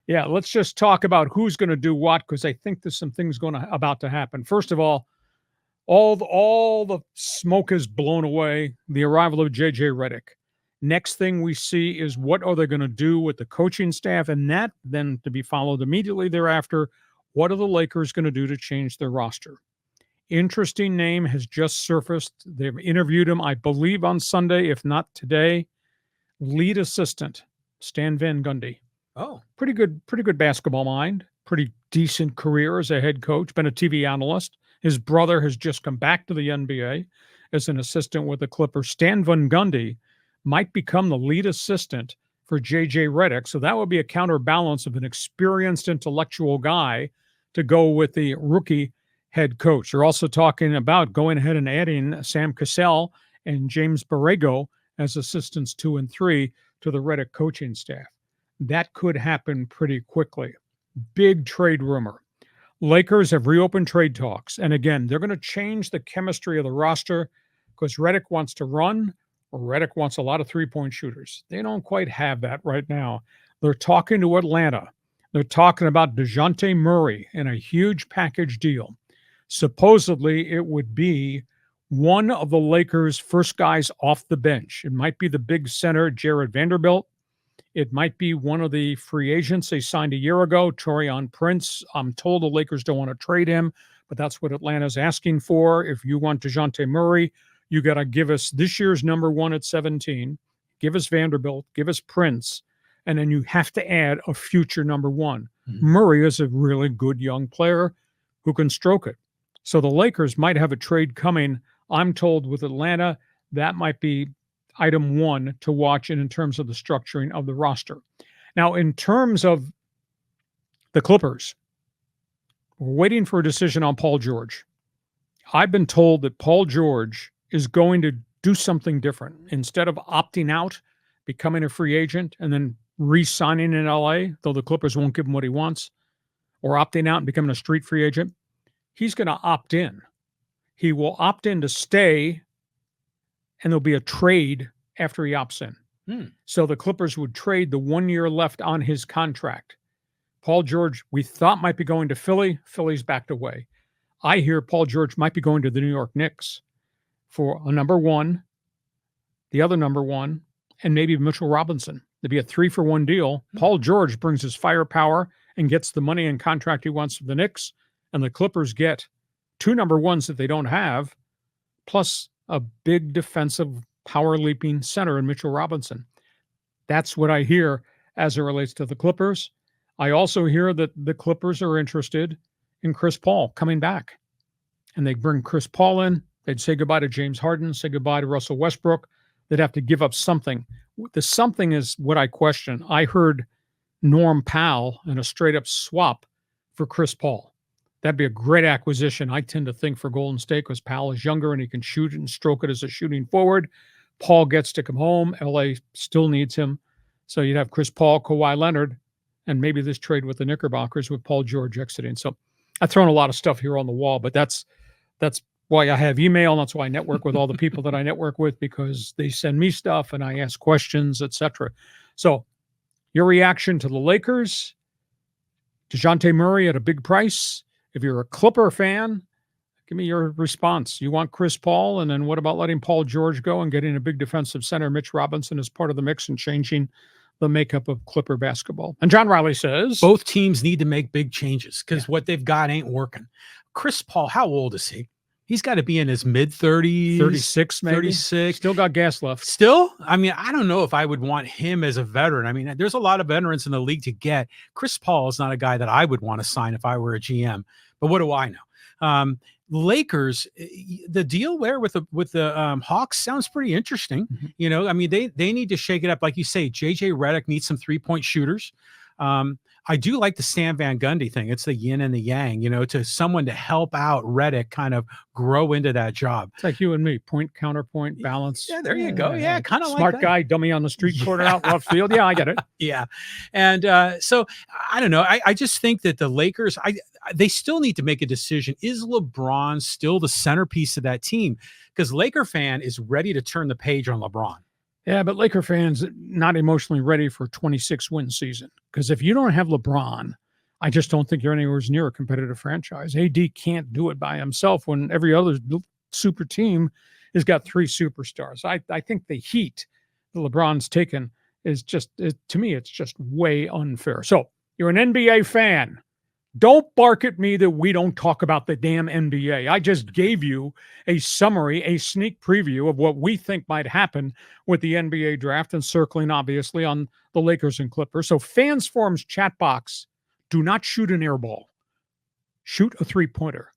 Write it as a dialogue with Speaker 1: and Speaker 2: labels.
Speaker 1: Yeah, let's just talk about who's going to do what, because I think there's some things about to happen. First of all the smoke is blown away. The arrival of JJ Redick. Next thing we see is what are they going to do with the coaching staff, and that then to be followed immediately thereafter. What are the Lakers going to do to change their roster? Interesting name has just surfaced. They've interviewed him, I believe, on Sunday, if not today. Lead assistant Stan Van Gundy.
Speaker 2: Oh,
Speaker 1: pretty good basketball mind. Pretty decent career as a head coach. Been a TV analyst. His brother has just come back to the NBA as an assistant with the Clippers. Stan Van Gundy might become the lead assistant for JJ Redick. So that would be a counterbalance of an experienced intellectual guy to go with the rookie head coach. They're also talking about going ahead and adding Sam Cassell and James Borrego as assistants 2 and 3 to the Redick coaching staff. That could happen pretty quickly. Big trade rumor. Lakers have reopened trade talks. And again, they're going to change the chemistry of the roster because Redick wants to run, or Redick wants a lot of three-point shooters. They don't quite have that right now. They're talking to Atlanta. They're talking about Dejounte Murray in a huge package deal. Supposedly, it would be one of the Lakers' first guys off the bench. It might be the big center, Jarred Vanderbilt. It might be one of the free agents they signed a year ago, Taurean Prince. I'm told the Lakers don't want to trade him, but that's what Atlanta's asking for. If you want Dejounte Murray, you got to give us this year's number 1 at 17, give us Vanderbilt, give us Prince, and then you have to add a future number 1. Mm-hmm. Murray is a really good young player who can stroke it. So the Lakers might have a trade coming, I'm told, with Atlanta. That might be item 1 to watch in terms of the structuring of the roster. Now, in terms of the Clippers, we're waiting for a decision on Paul George. I've been told that Paul George is going to do something different. Instead of opting out, becoming a free agent, and then re-signing in LA, though the Clippers won't give him what he wants, or opting out and becoming a street free agent, he's going to opt in. He will opt in to stay, and there'll be a trade after he opts in. So the Clippers would trade the 1 year left on his contract. Paul George, we thought, might be going to Philly. Philly's backed away. I hear Paul George might be going to the New York Knicks for a number 1, the other number 1, and maybe Mitchell Robinson. There'd be a 3-for-1 deal. Paul George brings his firepower and gets the money and contract he wants from the Knicks, and the Clippers get 2 number 1s that they don't have, plus a big defensive power leaping center in Mitchell Robinson. That's what I hear as it relates to the Clippers. I also hear that the Clippers are interested in Chris Paul coming back. And they bring Chris Paul in. They'd say goodbye to James Harden, say goodbye to Russell Westbrook. They'd have to give up something. The something is what I question. I heard Norm Powell in a straight up swap for Chris Paul. That'd be a great acquisition, I tend to think, for Golden State, because Powell is younger and he can shoot and stroke it as a shooting forward. Paul gets to come home. LA still needs him. So you'd have Chris Paul, Kawhi Leonard, and maybe this trade with the Knickerbockers with Paul George exiting. So I've thrown a lot of stuff here on the wall, but that's why I have email. And that's why I network with all the people that I network with, because they send me stuff and I ask questions, etc. So your reaction to the Lakers, Dejounte Murray at a big price. If you're a Clipper fan, give me your response. You want Chris Paul, and then what about letting Paul George go and getting a big defensive center, Mitch Robinson, as part of the mix and changing the makeup of Clipper basketball? And John Riley says
Speaker 2: both teams need to make big changes because what they've got ain't working. Chris Paul, how old is he? He's got to be in his mid-30s.
Speaker 1: 36, maybe.
Speaker 2: 36.
Speaker 1: Still got gas left.
Speaker 2: Still? I mean, I don't know if I would want him as a veteran. I mean, there's a lot of veterans in the league to get. Chris Paul is not a guy that I would want to sign if I were a GM. But what do I know? Lakers, the deal there with the Hawks sounds pretty interesting. Mm-hmm. You know, I mean, they need to shake it up. Like you say, JJ Redick needs some 3-point shooters. I do like the Stan Van Gundy thing. It's the yin and the yang, you know, to someone to help out Redick kind of grow into that job.
Speaker 1: It's like you and me, point, counterpoint, balance.
Speaker 2: Yeah, there you go. Yeah, kind of like
Speaker 1: smart guy, dummy on the street corner out left field. Yeah, I get it.
Speaker 2: Yeah. And so I don't know. I just think that the Lakers, they still need to make a decision. Is LeBron still the centerpiece of that team? Because Laker fan is ready to turn the page on LeBron.
Speaker 1: Yeah, but Laker fans not emotionally ready for a 26 win season because if you don't have LeBron, I just don't think you're anywhere near a competitive franchise. AD can't do it by himself when every other super team has got three superstars. I think the heat that LeBron's taken is just, to me, it's just way unfair. So you're an NBA fan. Don't bark at me that we don't talk about the damn NBA. I just gave you a summary, a sneak preview of what we think might happen with the NBA draft and circling, obviously, on the Lakers and Clippers. So, Fans Forums chat box, do not shoot an air ball. Shoot a three-pointer.